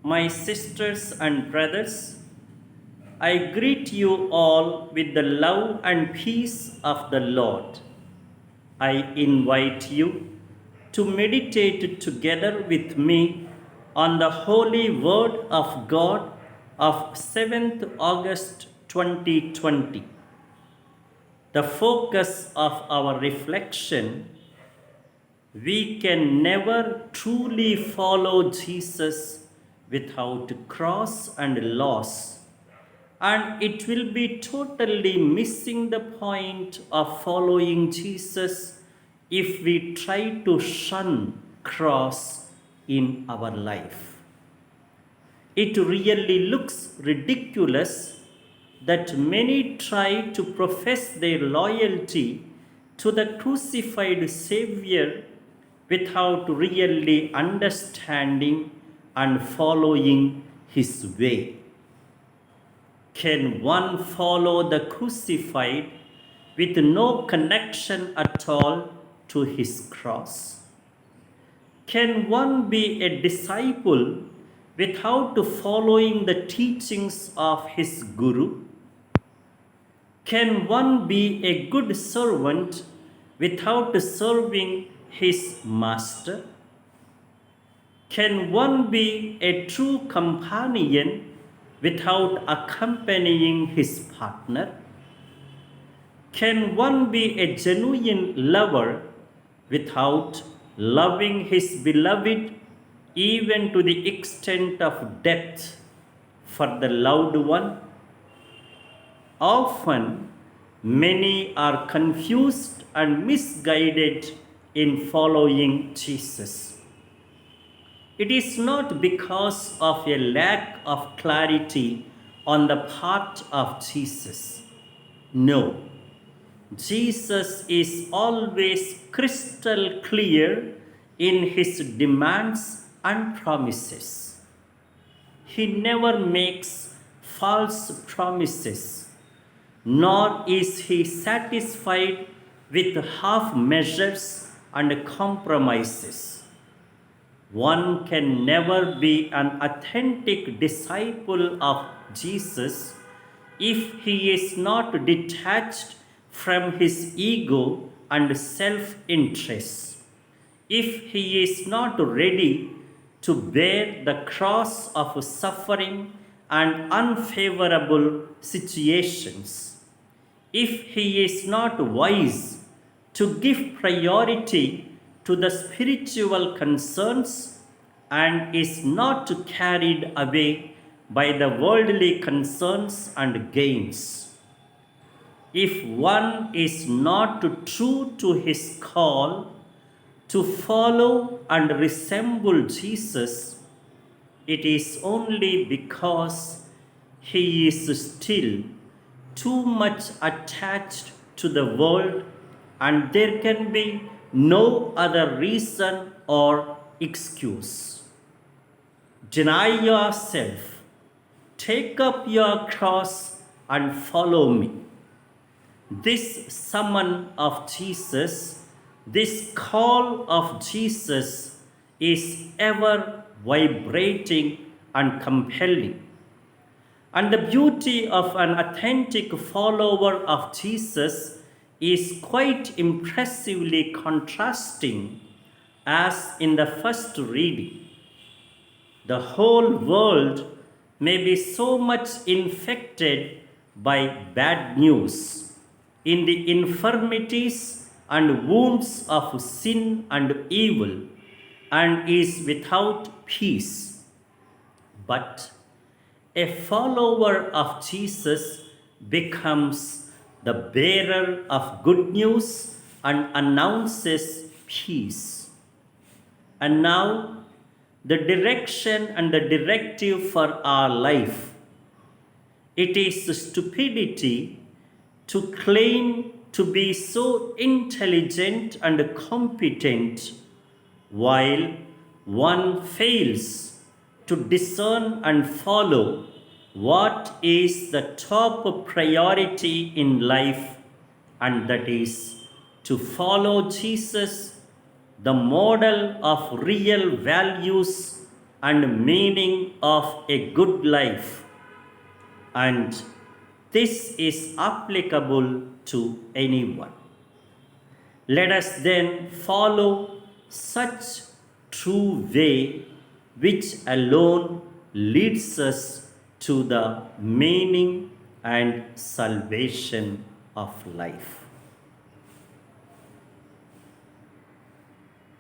My sisters and brothers, I greet you all with the love and peace of the Lord. I invite you to meditate together with me on the holy word of God of 7th August 2020. The focus of our reflection: we can never truly follow Jesus without cross and loss, and it will be totally missing the point of following Jesus if we try to shun cross in our life. It really looks ridiculous that many try to profess their loyalty to the crucified Savior without really understanding and following his way. Can one follow the crucified with no connection at all to his cross? Can one be a disciple without following the teachings of his guru? Can one be a good servant without serving his master? Can one be a true companion without accompanying his partner? Can one be a genuine lover without loving his beloved even to the extent of death for the loved one? Often, many are confused and misguided in following Jesus. It is not because of a lack of clarity on the part of Jesus. No, Jesus is always crystal clear in his demands and promises. He never makes false promises, nor is he satisfied with half measures and compromises. One can never be an authentic disciple of Jesus if he is not detached from his ego and self-interest, if he is not ready to bear the cross of suffering and unfavorable situations, if he is not wise to give priority to the spiritual concerns and is not carried away by the worldly concerns and gains. If one is not true to his call to follow and resemble Jesus, it is only because he is still too much attached to the world, and there can be no other reason or excuse. Deny yourself, take up your cross and follow me. This summon of Jesus, this call of Jesus is ever vibrating and compelling. And the beauty of an authentic follower of Jesus is quite impressively contrasting, as in the first reading. The whole world may be so much infected by bad news, in the infirmities and wounds of sin and evil, and is without peace. But a follower of Jesus becomes the bearer of good news and announces peace. And now, the direction and the directive for our life. It is stupidity to claim to be so intelligent and competent while one fails to discern and follow what is the top priority in life, and that is to follow Jesus, the model of real values, and meaning of a good life, and this is applicable to anyone. Let us then follow such true way which alone leads us to the meaning and salvation of life.